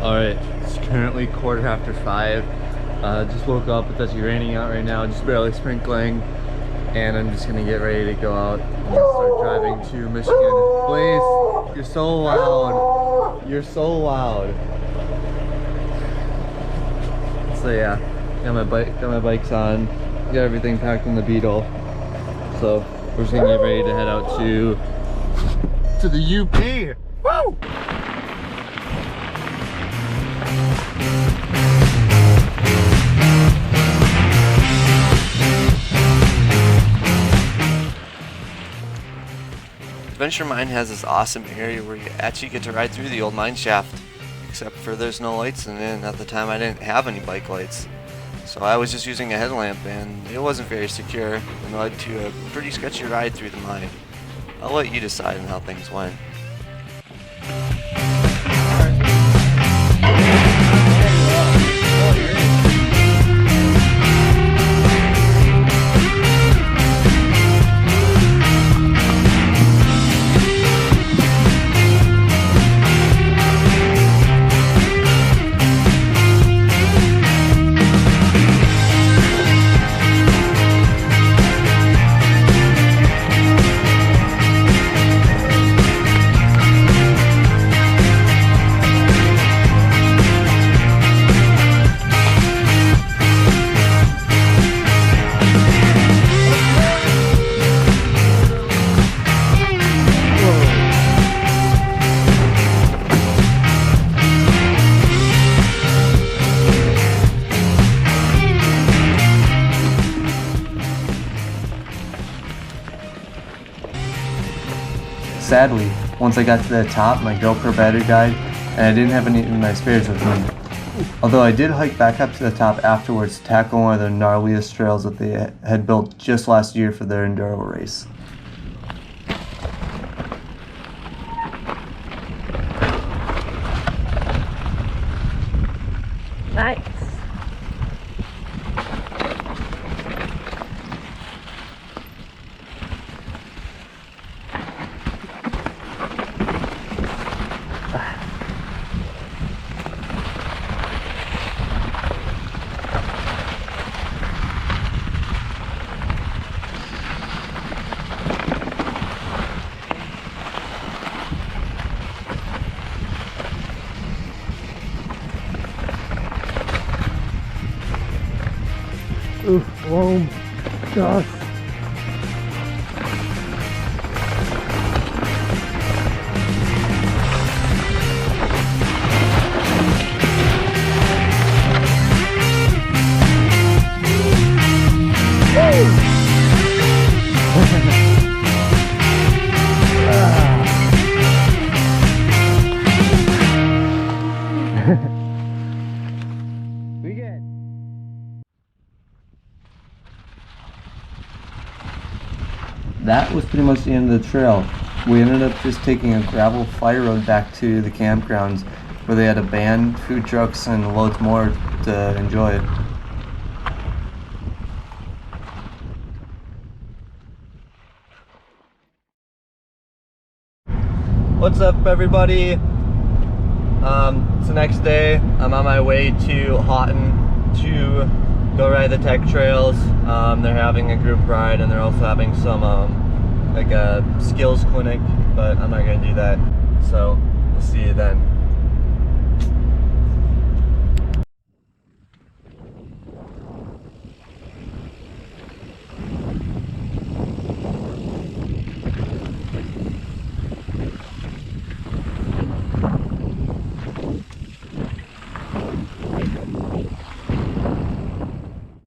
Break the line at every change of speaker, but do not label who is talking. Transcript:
Alright, it's currently 5:15. Just woke up, it's actually raining out right now, just barely sprinkling. And I'm just gonna get ready to go out and start driving to Michigan. Blaze, you're so loud. You're so loud. So yeah, got my bikes on, got everything packed in the Beetle. So we're just gonna get ready to head out to the UP. Woo!
Adventure Mine has this awesome area where you actually get to ride through the old mine shaft, except for there's no lights in it, and at the time I didn't have any bike lights. So I was just using a headlamp and it wasn't very secure and led to a pretty sketchy ride through the mine. I'll let you decide on how things went.
Sadly, once I got to the top, my GoPro battery died, and I didn't have any of my spares with me. Although I did hike back up to the top afterwards to tackle one of the gnarliest trails that they had built just last year for their enduro race.
Nice.
Oof, foam, dust. That was pretty much the end of the trail. We ended up just taking a gravel fire road back to the campgrounds where they had a band, food trucks, and loads more to enjoy. What's up, everybody? It's the next day. I'm on my way to Houghton to go ride the tech trails. They're having a group ride and they're also having some like a skills clinic, but I'm not gonna do that. So we'll see you then.